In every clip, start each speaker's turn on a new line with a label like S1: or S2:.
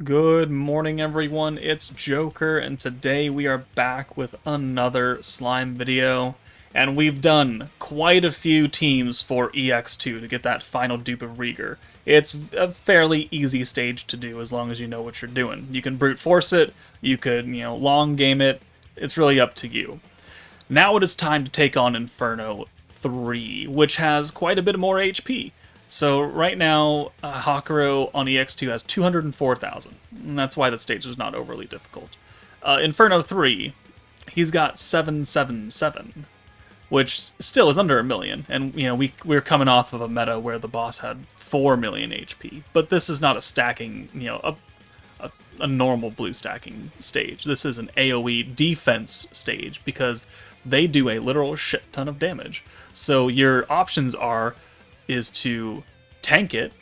S1: Good morning, everyone. It's Joker, and today we are back with another slime video. And we've done quite a few teams for EX2 to get that final dupe of Rieger. It's a fairly easy stage to do as long as you know what you're doing. You can brute force it, you could, long game it. It's really up to you. Now it is time to take on Inferno 3, which has quite a bit more HP. So right now, Hakuro on EX2 has 204,000, and that's why the stage is not overly difficult. Inferno 3, he's got 777, which still is under a million, and we're coming off of a meta where the boss had 4 million HP, but this is not a stacking, a normal blue stacking stage. This is an AoE defense stage because they do a literal shit ton of damage. So your options is to tank it,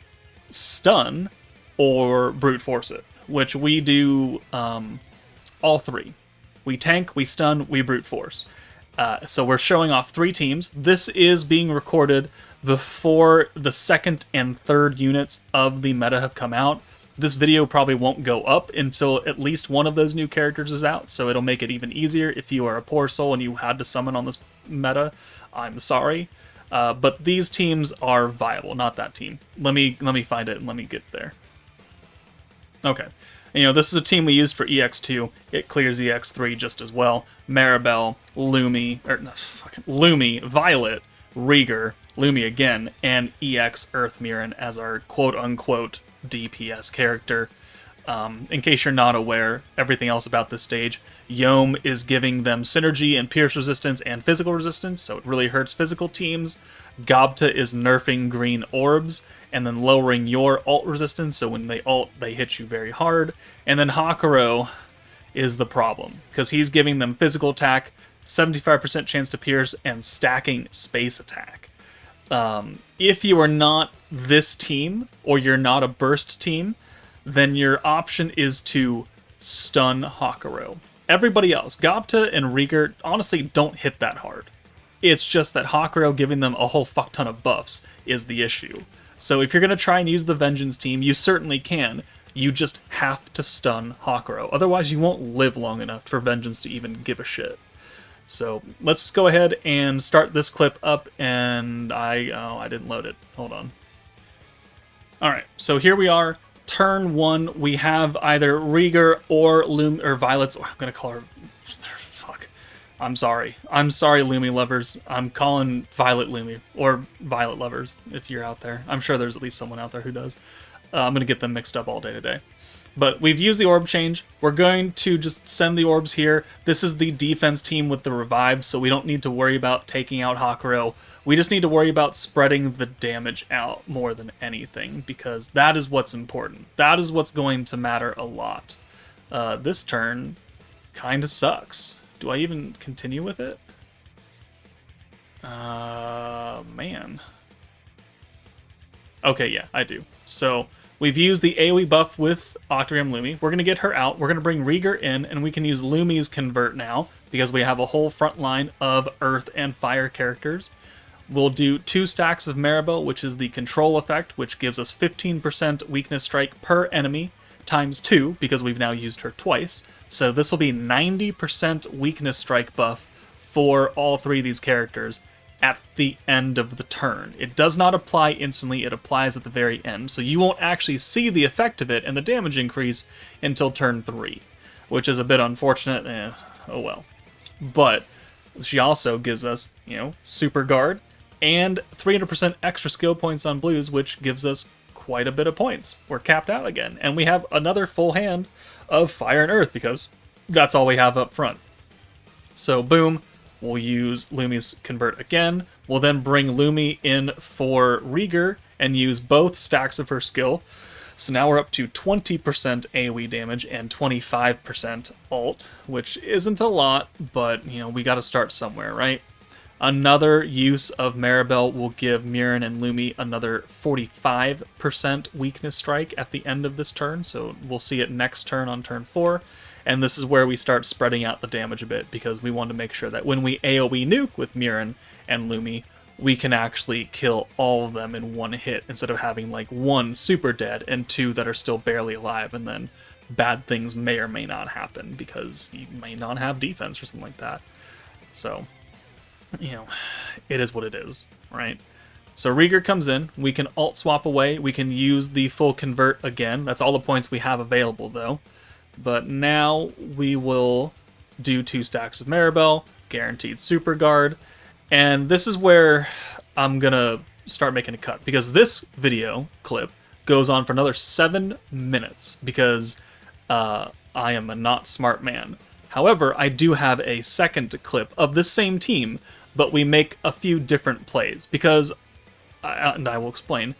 S1: stun, or brute force it, which we do all three. We tank, we stun, we brute force. So we're showing off three teams. This is being recorded before the second and third units of the meta have come out. This video probably won't go up until at least one of those new characters is out, so it'll make it even easier if you are a poor soul and you had to summon on this meta. I'm sorry. But these teams are viable, not that team. Let me find it and let me get there. Okay. This is a team we used for EX2. It clears EX3 just as well. Maribel, Lumi, Violet, Rieger, Lumi again, and EX Earthmirren as our quote-unquote DPS character. In case you're not aware, everything else about this stage, Yom is giving them synergy and pierce resistance and physical resistance, so it really hurts physical teams. Gobta is nerfing green orbs and then lowering your ult resistance, so when they ult, they hit you very hard. And then Hakuro is the problem, because he's giving them physical attack, 75% chance to pierce, and stacking space attack. If you are not this team, or you're not a burst team, then your option is to stun Hakuro. Everybody else, Gobta and Rieger, honestly don't hit that hard. It's just that Hakuro giving them a whole fuck ton of buffs is the issue. So if you're going to try and use the Vengeance team, you certainly can. You just have to stun Hakuro. Otherwise you won't live long enough for Vengeance to even give a shit. So let's go ahead and start this clip up, and I didn't load it. Hold on. Alright, so here we are. Turn 1, we have either Rieger or Violet's. I'm gonna call her. Fuck. I'm sorry, Lumi lovers. I'm calling Violet Lumi, or Violet lovers, if you're out there. I'm sure there's at least someone out there who does. I'm gonna get them mixed up all day today. But we've used the orb change. We're going to just send the orbs here. This is the defense team with the revives, so we don't need to worry about taking out Hakuro. We just need to worry about spreading the damage out more than anything, because that is what's important. That is what's going to matter a lot. This turn kind of sucks. Do I even continue with it? Man. Okay, yeah, I do. So we've used the AoE buff with Octarium Lumi. We're going to get her out. We're going to bring Rieger in, and we can use Lumi's Convert now, because we have a whole front line of Earth and Fire characters. We'll do 2 stacks of Maribel, which is the control effect, which gives us 15% weakness strike per enemy, times 2, because we've now used her twice. So this will be 90% weakness strike buff for all three of these characters at the end of the turn. It does not apply instantly, it applies at the very end, so you won't actually see the effect of it and the damage increase until turn 3, which is a bit unfortunate. Oh well. But she also gives us, Super Guard and 300% extra skill points on blues, which gives us quite a bit of points. We're capped out again, and we have another full hand of Fire and Earth, because that's all we have up front. So boom, we'll use Lumi's Convert again. We'll then bring Lumi in for Rieger and use both stacks of her skill. So now we're up to 20% AoE damage and 25% ult, which isn't a lot, but, we gotta start somewhere, right? Another use of Maribel will give Mirren and Lumi another 45% weakness strike at the end of this turn, so we'll see it next turn on turn 4. And this is where we start spreading out the damage a bit, because we want to make sure that when we AoE nuke with Mirren and Lumi, we can actually kill all of them in one hit instead of having like one super dead and two that are still barely alive, and then bad things may or may not happen because you may not have defense or something like that. So, you know, it is what it is, right? So Rieger comes in, we can alt swap away, we can use the full convert again. That's all the points we have available though. But now we will do 2 stacks of Maribel, guaranteed super guard, and this is where I'm gonna start making a cut, because this video clip goes on for another 7 minutes, because I am a not smart man. However, I do have a second clip of this same team, but we make a few different plays, because, and I will explain,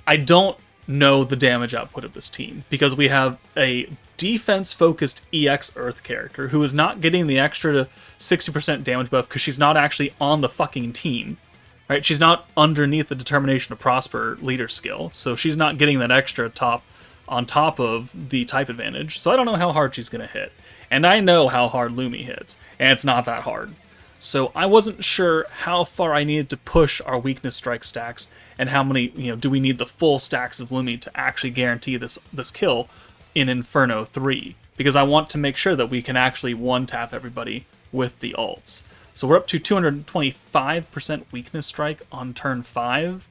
S1: I don't know the damage output of this team, because we have a defense-focused EX Earth character who is not getting the extra 60% damage buff because she's not actually on the fucking team, right? She's not underneath the Determination to Prosper leader skill, so she's not getting that extra top on top of the type advantage, so I don't know how hard she's going to hit. And I know how hard Lumi hits, and it's not that hard. So I wasn't sure how far I needed to push our weakness strike stacks, and how many, do we need the full stacks of Lumi to actually guarantee this kill in Inferno 3, because I want to make sure that we can actually one-tap everybody with the ults. So we're up to 225% weakness strike on turn 5,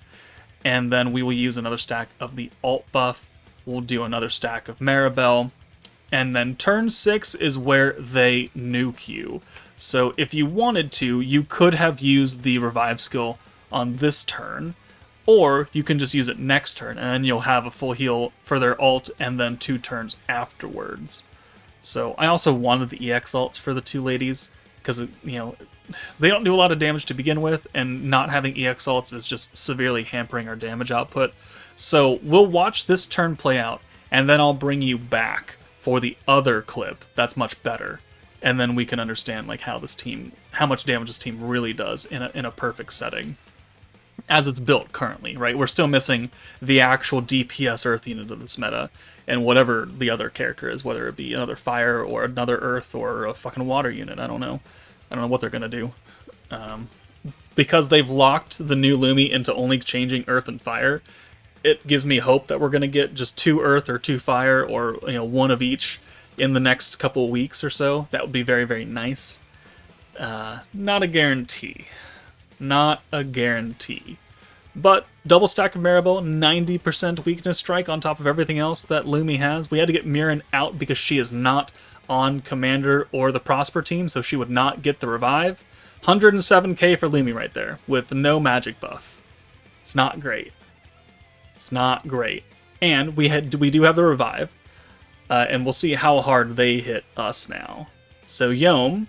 S1: and then we will use another stack of the alt buff. We'll do another stack of Maribel, and then turn 6 is where they nuke you. So if you wanted to, you could have used the revive skill on this turn, or you can just use it next turn, and then you'll have a full heal for their ult, and then 2 turns afterwards. So I also wanted the EX ults for the 2 ladies, because, they don't do a lot of damage to begin with, and not having EX ults is just severely hampering our damage output. So we'll watch this turn play out, and then I'll bring you back for the other clip that's much better, and then we can understand how much damage this team really does in a perfect setting, as it's built currently, right? We're still missing the actual DPS Earth unit of this meta, and whatever the other character is, whether it be another Fire, or another Earth, or a fucking Water unit, I don't know what they're gonna do. Because they've locked the new Lumi into only changing Earth and Fire, it gives me hope that we're gonna get just 2 Earth or 2 Fire, or one of each in the next couple of weeks or so. That would be very, very nice. Not a guarantee. Not a guarantee. But double stack of Maribel, 90% weakness strike on top of everything else that Lumi has. We had to get Mirren out because she is not on Commander or the Prosper team, so she would not get the revive. 107k for Lumi right there, with no magic buff. It's not great. It's not great. And we do have the revive, and we'll see how hard they hit us now. So Yom,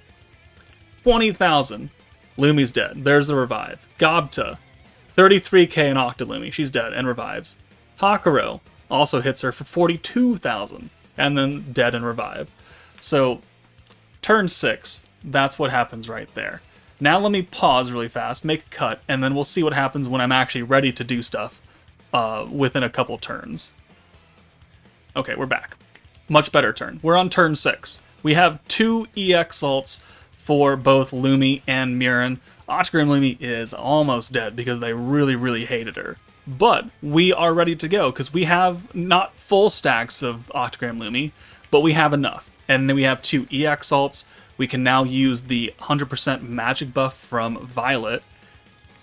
S1: 20,000. Lumi's dead. There's the revive. Gobta, 33k and Octolumi. She's dead and revives. Hakuro also hits her for 42,000 and then dead and revive. So turn 6, that's what happens right there. Now let me pause really fast, make a cut, and then we'll see what happens when I'm actually ready to do stuff within a couple turns. Okay, we're back. Much better turn. We're on turn 6. We have 2 EX ults for both Lumi and Mirren. Octagram Lumi is almost dead because they really, really hated her. But we are ready to go because we have not full stacks of Octagram Lumi, but we have enough. And then we have 2 EX ults. We can now use the 100% magic buff from Violet.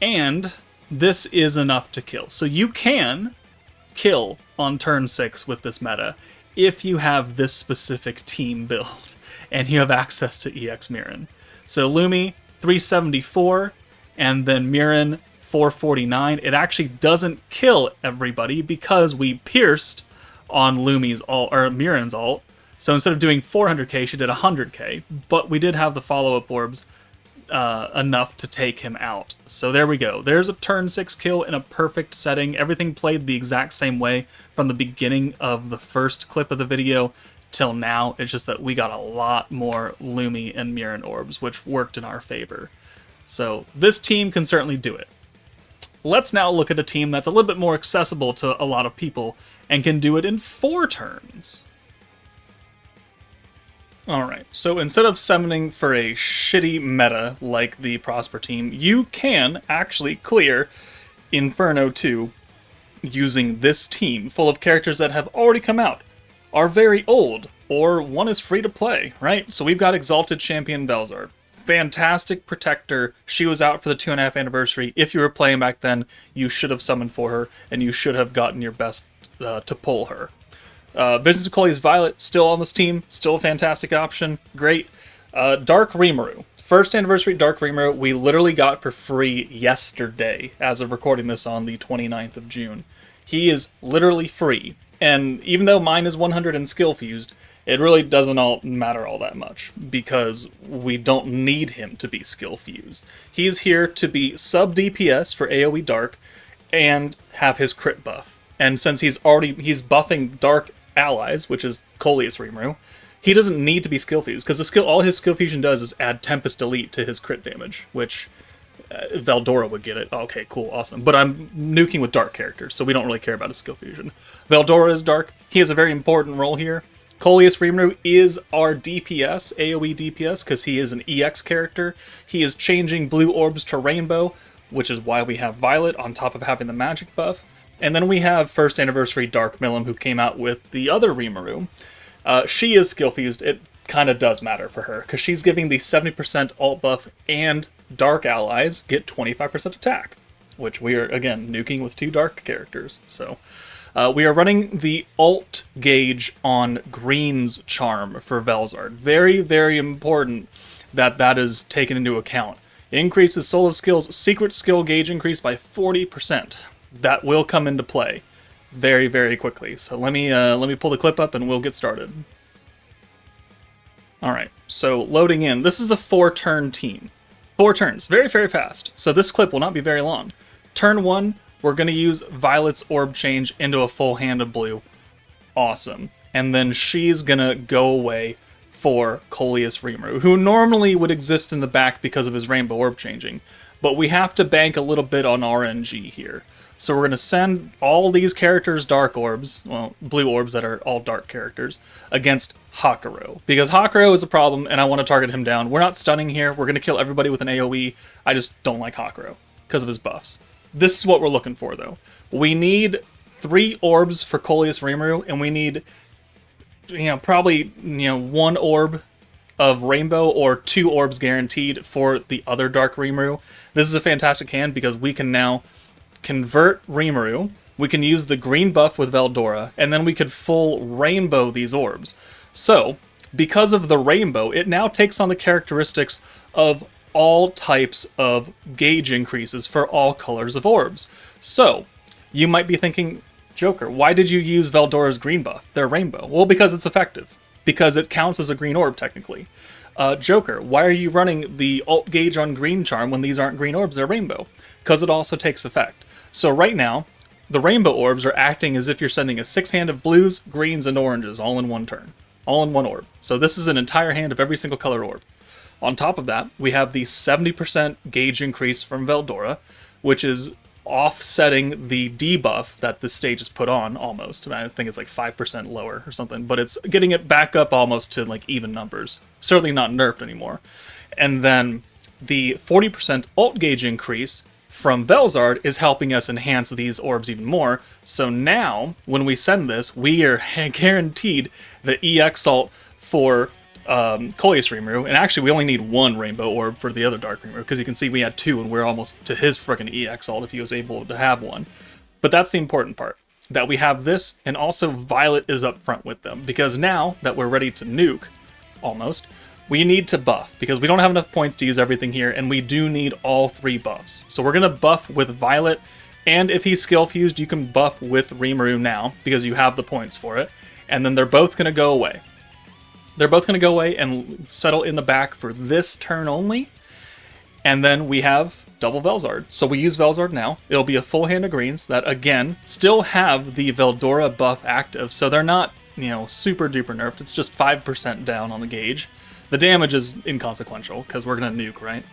S1: And this is enough to kill. So you can kill on turn 6 with this meta if you have this specific team build and you have access to EX Mirren. So Lumi, 374, and then Mirren, 449. It actually doesn't kill everybody because we pierced on Lumi's ult, or Mirren's ult. So instead of doing 400k, she did 100k, but we did have the follow-up orbs enough to take him out. So there we go. There's a turn 6 kill in a perfect setting. Everything played the exact same way from the beginning of the first clip of the video till now. It's just that we got a lot more Lumi and Mirren orbs, which worked in our favor. So this team can certainly do it. Let's now look at a team that's a little bit more accessible to a lot of people and can do it in 4 turns. Alright, so instead of summoning for a shitty meta like the Prosper team, you can actually clear Inferno 2 using this team full of characters that have already come out, are very old, or one is free to play, right? So we've got Exalted Champion Belzar. Fantastic protector. She was out for the 2.5 anniversary. If you were playing back then, you should have summoned for her, and you should have gotten your best to pull her. Business of Coleus Violet, still on this team, still a fantastic option, great. Dark Rimuru. First anniversary Dark Rimuru, we literally got for free yesterday, as of recording this on the 29th of June. He is literally free, and even though mine is 100 and skill fused, it really doesn't all matter all that much, because we don't need him to be skill fused. He is here to be sub DPS for AoE Dark, and have his crit buff. And since he's buffing Dark allies, which is Coleus Rimuru, he doesn't need to be skill fused, because all his skill fusion does is add Tempest Elite to his crit damage, which Veldora would get it. Okay, cool, awesome. But I'm nuking with Dark characters, so we don't really care about his skill fusion. Veldora is Dark. He has a very important role here. Coleus Rimuru is our DPS, AoE DPS, because he is an EX character. He is changing blue orbs to rainbow, which is why we have Violet on top of having the magic buff. And then we have first anniversary Dark Milim, who came out with the other Rimuru. She is skill fused. It kind of does matter for her, because she's giving the 70% alt buff, and Dark allies get 25% attack, which we are, again, nuking with 2 Dark characters. So we are running the alt gauge on Green's Charm for Velzard. Very, very important that that is taken into account. It increases Soul of Skill's secret skill gauge increase by 40%. That will come into play very, very quickly. So let me pull the clip up and we'll get started. Alright, so loading in. This is a 4-turn team. 4 turns. Very, very fast. So this clip will not be very long. Turn 1, we're going to use Violet's orb change into a full hand of blue. Awesome. And then she's going to go away for Coleus Rimuru, who normally would exist in the back because of his rainbow orb changing. But we have to bank a little bit on RNG here. So we're going to send all these characters dark orbs, well, blue orbs that are all dark characters, against Hakuro. Because Hakuro is a problem, and I want to target him down. We're not stunning here. We're going to kill everybody with an AoE. I just don't like Hakuro because of his buffs. This is what we're looking for, though. We need 3 orbs for Coleus Rimuru, and we need, probably, 1 orb of Rainbow or 2 orbs guaranteed for the other Dark Rimuru. This is a fantastic hand because we can now convert Rimuru, we can use the green buff with Veldora, and then we could full rainbow these orbs. So, because of the rainbow, it now takes on the characteristics of all types of gauge increases for all colors of orbs. So, you might be thinking, Joker, why did you use Veldora's green buff? They're rainbow. Well, because it's effective. Because it counts as a green orb, technically. Joker, why are you running the alt gauge on green charm when these aren't green orbs, they're rainbow? Because it also takes effect. So right now, the rainbow orbs are acting as if you're sending a 6-hand of blues, greens, and oranges all in one turn. All in one orb. So this is an entire hand of every single color orb. On top of that, we have the 70% gauge increase from Veldora, which is offsetting the debuff that this stage is put on, almost. I think it's like 5% lower or something, but it's getting it back up almost to like even numbers. Certainly not nerfed anymore. And then the 40% alt gauge increase from Velzard is helping us enhance these orbs even more. So now, when we send this, we are guaranteed the EX alt for Coleus Rimuru, and actually we only need 1 rainbow orb for the other Dark Rimuru, because you can see we had 2 and we're almost to his frickin' EX alt if he was able to have 1. But that's the important part, that we have this, and also Violet is up front with them, because now that we're ready to nuke, almost, we need to buff, because we don't have enough points to use everything here, and we do need all 3 buffs. So we're going to buff with Violet, and if he's skill fused, you can buff with Rimuru now, because you have the points for it, and then they're both going to go away. They're both going to go away and settle in the back for this turn only, and then we have double Velzard. So we use Velzard now. It'll be a full hand of greens that, again, still have the Veldora buff active, so they're not, super duper nerfed. It's just 5% down on the gauge. The damage is inconsequential, because we're going to nuke, right?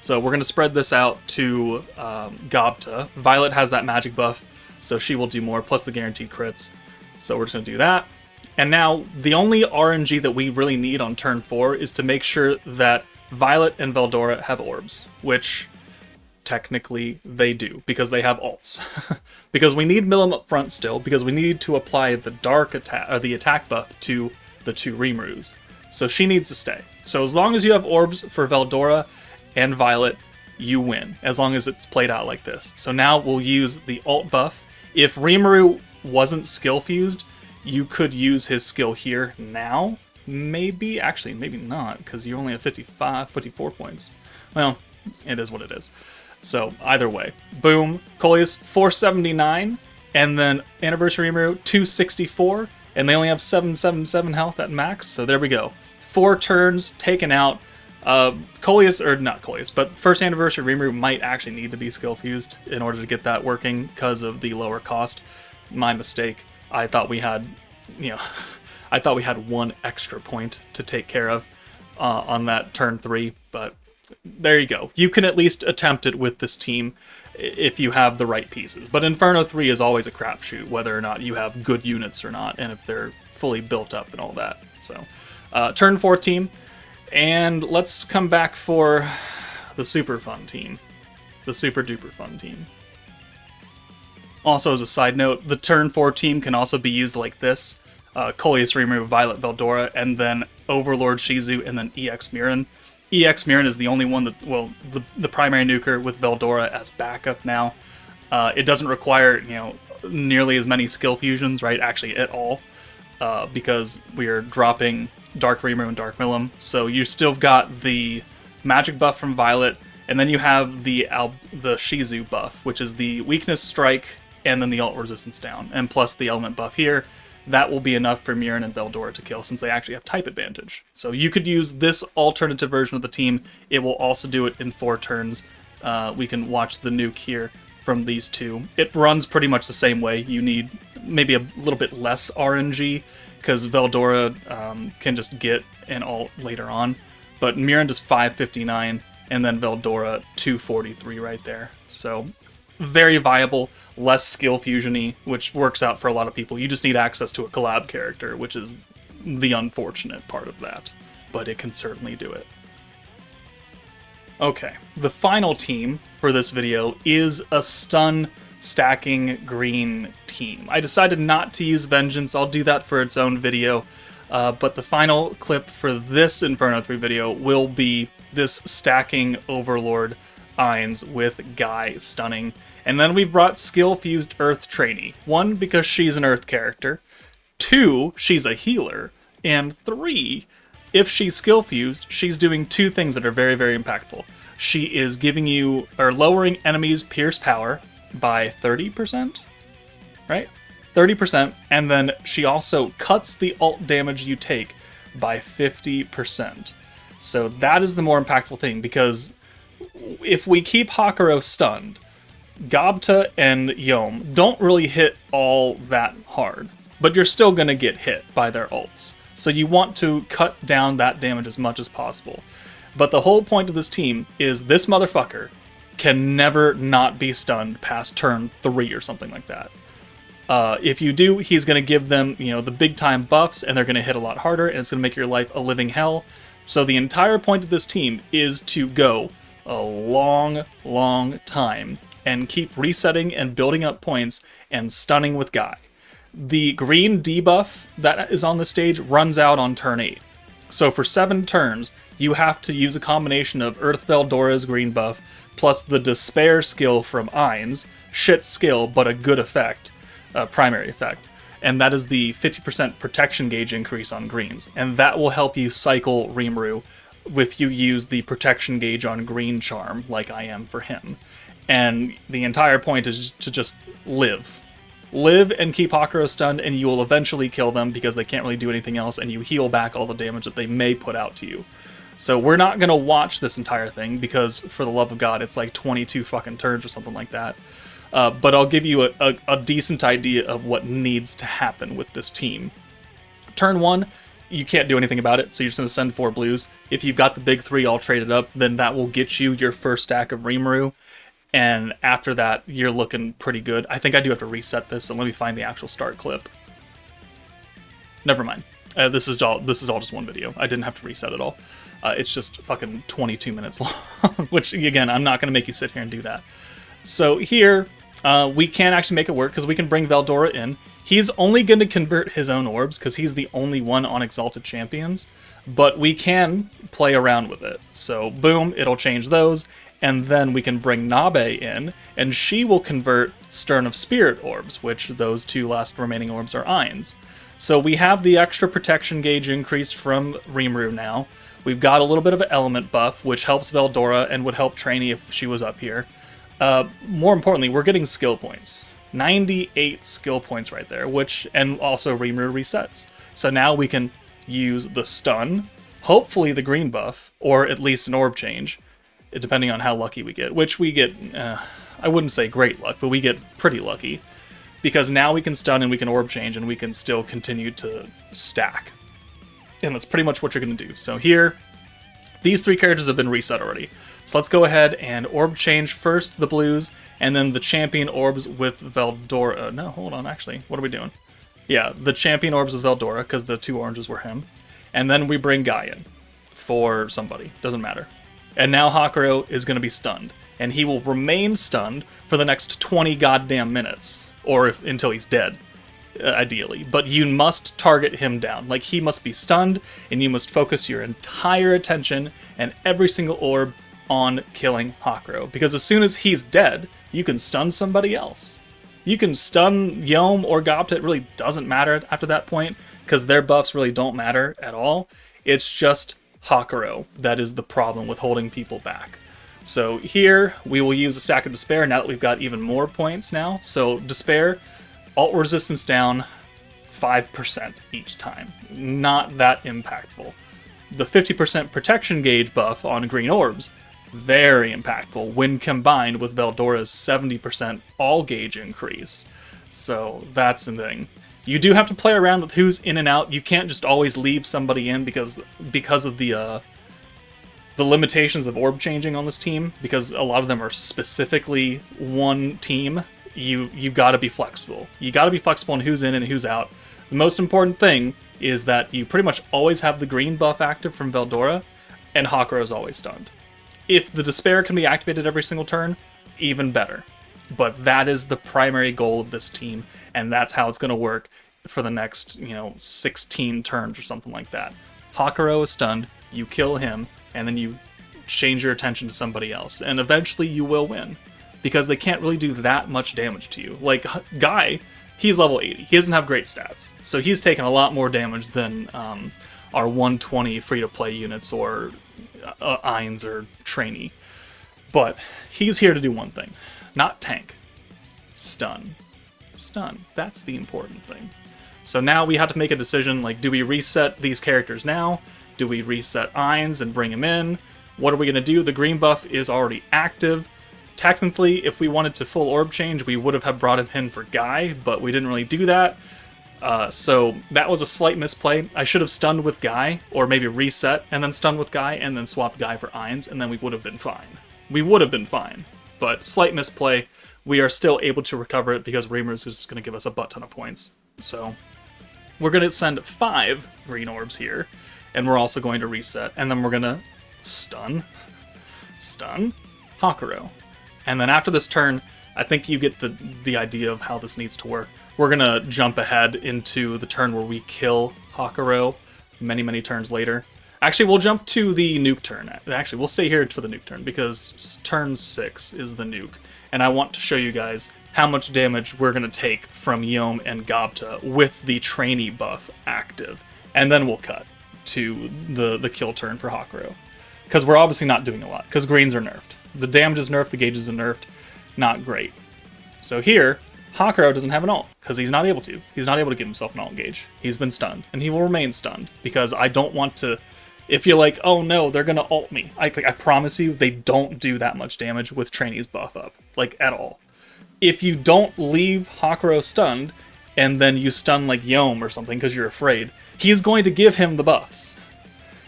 S1: So we're going to spread this out to Gobta. Violet has that magic buff, so she will do more, plus the guaranteed crits. So we're just going to do that. And now, the only RNG that we really need on turn 4 is to make sure that Violet and Veldora have orbs, which technically they do, because they have ults. Because we need Milim up front still, because we need to apply the dark attack, or the attack buff to the 2 Rimuru's. So she needs to stay. So as long as you have orbs for Veldora and Violet, you win, as long as it's played out like this. So now we'll use the ult buff. If Rimuru wasn't skill fused, you could use his skill here now. Maybe, actually, maybe not, because you only have 54 points. Well, it is what it is. So, either way. Boom. Coleus, 479, and then Anniversary Rimuru, 264, and they only have 777 health at max, so there we go. 4 turns taken out. Coleus, or not Coleus, but first Anniversary Rimuru might actually need to be skill fused in order to get that working because of the lower cost. My mistake. I thought we had, I thought we had 1 extra point to take care of on that turn 3, but there you go. You can at least attempt it with this team if you have the right pieces. But Inferno 3 is always a crapshoot, whether or not you have good units or not, and if they're fully built up and all that. So, turn 4 team, and let's come back for the super fun team. The super duper fun team. Also, as a side note, the turn 4 team can also be used like this. Coleus, Rimuru, Violet, Veldora, and then Overlord Shizu, and then EX Mirin. EX Mirin is the only one that, well, the primary nuker with Veldora as backup now. It doesn't require, nearly as many skill fusions, right, actually at all, because we are dropping Dark Rimuru and Dark Milim. So you still got the magic buff from Violet, and then you have the Shizu buff, which is the weakness strike, and then the ult resistance down, and plus the element buff here. That will be enough for Mirin and Veldora to kill, since they actually have type advantage. So you could use this alternative version of the team. It will also do it in 4 turns. We can watch the nuke here from these 2. It runs pretty much the same way. You need maybe a little bit less RNG, because Veldora can just get an ult later on. But Mirin does 559, and then Veldora 243 right there. So very viable, less skill fusion-y, which works out for a lot of people. You just need access to a collab character, which is the unfortunate part of that. But it can certainly do it. Okay, the final team for this video is a stun stacking green team. I decided not to use Vengeance. I'll do that for its own video. But the final clip for this Inferno 3 video will be this stacking Overlord Ainz with Guy stunning. And then we brought skill-fused Earth Treyni. 1, because she's an Earth character. 2, she's a healer. And 3, if she's skill-fused, she's doing 2 things that are very, very impactful. She is giving you, or lowering enemies' pierce power by 30%, right? 30%, and then she also cuts the ult damage you take by 50%. So that is the more impactful thing, because if we keep Hakuro stunned, Gobta and Yom don't really hit all that hard, but you're still going to get hit by their ults. So you want to cut down that damage as much as possible. But the whole point of this team is this motherfucker can never not be stunned past turn 3 or something like that. If you do, he's going to give them, the big time buffs, and they're going to hit a lot harder, and it's going to make your life a living hell. So the entire point of this team is to go a long, long time and keep resetting and building up points and stunning with Guy. The green debuff that is on the stage runs out on turn 8. So for 7 turns, you have to use a combination of Earth Veldora's green buff plus the Despair skill from Ainz, shit skill, but a good effect, primary effect. And that is the 50% protection gauge increase on greens. And that will help you cycle Rimuru if you use the protection gauge on green charm, like I am for him. And the entire point is to just live. Live and keep Hakuro stunned, and you will eventually kill them because they can't really do anything else, and you heal back all the damage that they may put out to you. So we're not going to watch this entire thing, because for the love of God, it's like 22 fucking turns or something like that. But I'll give you a decent idea of what needs to happen with this team. Turn 1, you can't do anything about it, so you're just going to send 4 blues. If you've got the big 3 all traded up, then that will get you your first stack of Rimuru. And after that, you're looking pretty good. I think I do have to reset this, so let me find the actual start clip. Never mind. This is all just one video. I didn't have to reset it all. It's just fucking 22 minutes long, which, again, I'm not going to make you sit here and do that. So here, we can actually make it work, because we can bring Veldora in. He's only going to convert his own orbs, because he's the only one on Exalted Champions, but we can play around with it. So, boom, it'll change those, and then we can bring Nabe in, and she will convert Stern of Spirit orbs, which those 2 last remaining orbs are Ions. So we have the extra protection gauge increase from Rimuru now. We've got a little bit of an element buff, which helps Veldora and would help Treyni if she was up here. More importantly, we're getting skill points. 98 skill points right there, and also Rimuru resets. So now we can use the stun, hopefully the green buff, or at least an orb change, depending on how lucky we get, which we get, I wouldn't say great luck, but we get pretty lucky. Because now we can stun and we can orb change and we can still continue to stack. And that's pretty much what you're going to do. So here, these 3 characters have been reset already. So let's go ahead and orb change first the blues, and then the champion orbs with Veldora. No, hold on, actually. What are we doing? Yeah, the champion orbs with Veldora, because the 2 oranges were him. And then we bring Guy in for somebody. Doesn't matter. And now Hakuro is going to be stunned. And he will remain stunned for the next 20 goddamn minutes. Or until he's dead, ideally. But you must target him down. Like, he must be stunned, and you must focus your entire attention and every single orb on killing Hakuro. Because as soon as he's dead, you can stun somebody else. You can stun Yom or Gobta, it really doesn't matter after that point, because their buffs really don't matter at all. It's just Hakuro that is the problem with holding people back. So here, we will use a Stack of Despair now that we've got even more points now. So Despair, alt resistance down 5% each time. Not that impactful. The 50% protection gauge buff on green orbs, very impactful when combined with Veldora's 70% all gauge increase. So that's the thing. You do have to play around with who's in and out. You can't just always leave somebody in because of the limitations of orb changing on this team, because a lot of them are specifically one team. You got to be flexible. You got to be flexible on who's in and who's out. The most important thing is that you pretty much always have the green buff active from Veldora, and Hakuro is always stunned. If the Despair can be activated every single turn, even better. But that is the primary goal of this team, and that's how it's going to work for the next, 16 turns or something like that. Hakuro is stunned, you kill him, and then you change your attention to somebody else. And eventually you will win, because they can't really do that much damage to you. Like, Guy, he's level 80. He doesn't have great stats. So he's taken a lot more damage than our 120 free-to-play units or Ainz or Treyni. But he's here to do one thing. Not tank. Stun. Stun. That's the important thing. So now we have to make a decision, like, do we reset these characters now? Do we reset Ainz and bring him in? What are we going to do? The green buff is already active. Technically, if we wanted to full orb change, we would have brought him in for Guy, but we didn't really do that. So that was a slight misplay. I should have stunned with Guy, or maybe reset and then stunned with Guy, and then swapped Guy for Ainz, and then we would have been fine. We would have been fine, but slight misplay. We are still able to recover it because Rimuru is going to give us a butt ton of points. So we're going to send 5 green orbs here, and we're also going to reset, and then we're going to stun Hakuro. And then after this turn, I think you get the idea of how this needs to work. We're going to jump ahead into the turn where we kill Hakuro many, many turns later. Actually, we'll jump to the nuke turn. Actually, we'll stay here for the nuke turn, because turn 6 is the nuke. And I want to show you guys how much damage we're going to take from Yom and Gobta with the Treyni buff active. And then we'll cut to the kill turn for Hakuro. Because we're obviously not doing a lot, because greens are nerfed. The damage is nerfed, the gauges are nerfed. Not great. So here, Hakuro doesn't have an ult, because he's not able to. He's not able to give himself an ult gauge. He's been stunned, and he will remain stunned, because I don't want to... If you're like, oh no, they're going to ult me, I promise you, they don't do that much damage with Treyni's buff up. Like, at all. If you don't leave Hakuro stunned, and then you stun like Yom or something because you're afraid, he's going to give him the buffs.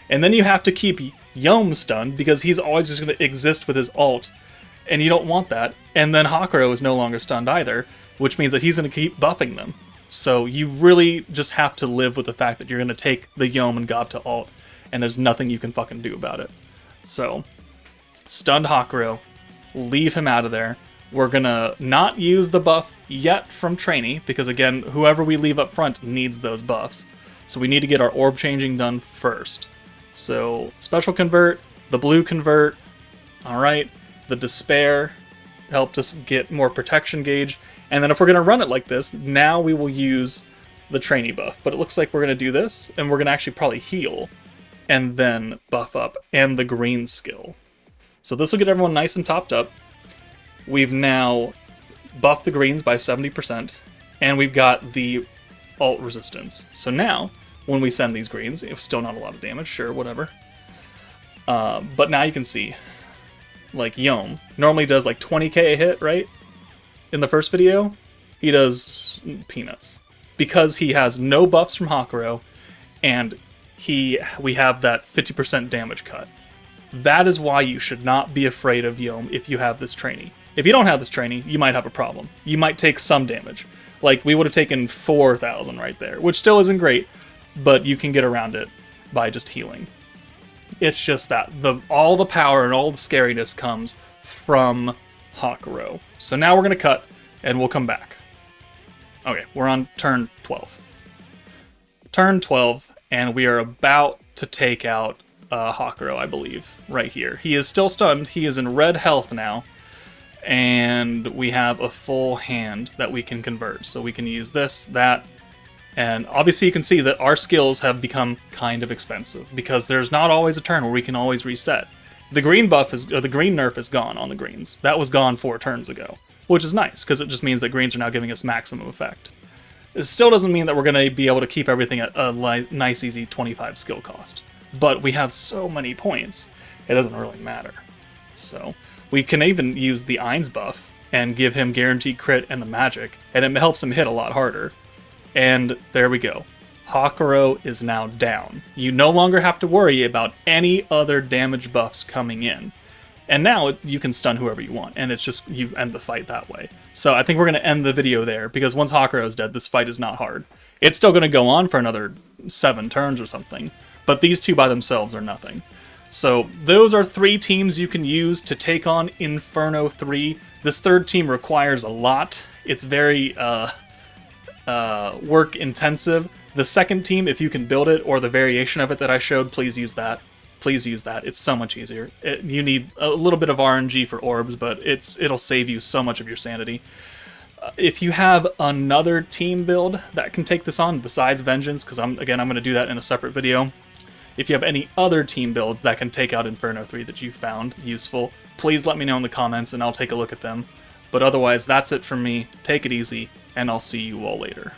S1: And then you have to keep Yom stunned, because he's always just going to exist with his ult, and you don't want that. And then Hakuro is no longer stunned either, which means that he's going to keep buffing them. So you really just have to live with the fact that you're going to take the Yom and Gob to ult, and there's nothing you can fucking do about it. So, stunned Hakuro, leave him out of there. We're going to not use the buff yet from Treyni, because again, whoever we leave up front needs those buffs. So we need to get our orb changing done first. So, special convert, the blue convert, alright, the despair helped us get more protection gauge, and then if we're going to run it like this, now we will use the Treyni buff. But it looks like we're going to do this, and we're going to actually probably heal, and then buff up, and the green skill. So this will get everyone nice and topped up. We've now buffed the greens by 70%, and we've got the ult resistance. So now, when we send these greens, it's still not a lot of damage, sure, whatever. But now you can see, like Yom normally does like 20k a hit, right? In the first video, he does peanuts. Because he has no buffs from Hakuro, and we have that 50% damage cut. That is why you should not be afraid of Yom if you have this Treyni. If you don't have this Treyni, you might have a problem. You might take some damage. Like, we would have taken 4,000 right there, which still isn't great, but you can get around it by just healing. It's just that all the power and all the scariness comes from Hakuro. So now we're going to cut, and we'll come back. Okay, we're on turn 12. Turn 12, and we are about to take out Hakuro, I believe, right here. He is still stunned. He is in red health now, and we have a full hand that we can convert. So we can use this, that, and obviously you can see that our skills have become kind of expensive, because there's not always a turn where we can always reset. The green buff or the green nerf is gone on the greens. That was gone 4 turns ago, which is nice, because it just means that greens are now giving us maximum effect. It still doesn't mean that we're going to be able to keep everything at a nice, easy 25 skill cost. But we have so many points, it doesn't really matter. So, we can even use the Ainz buff and give him guaranteed crit and the magic, and it helps him hit a lot harder. And there we go. Hakuro is now down. You no longer have to worry about any other damage buffs coming in. And now you can stun whoever you want, and it's just, you end the fight that way. So I think we're going to end the video there, because once Hakuro is dead, this fight is not hard. It's still going to go on for another 7 turns or something, but these two by themselves are nothing. So those are 3 teams you can use to take on Inferno 3. This third team requires a lot. It's very work intensive. The second team, if you can build it, or the variation of it that I showed, please use that. Please use that. It's so much easier. You need a little bit of RNG for orbs, but it'll save you so much of your sanity. If you have another team build that can take this on besides Vengeance, because I'm going to do that in a separate video. If you have any other team builds that can take out Inferno 3 that you found useful, please let me know in the comments and I'll take a look at them. But otherwise, that's it from me. Take it easy, and I'll see you all later.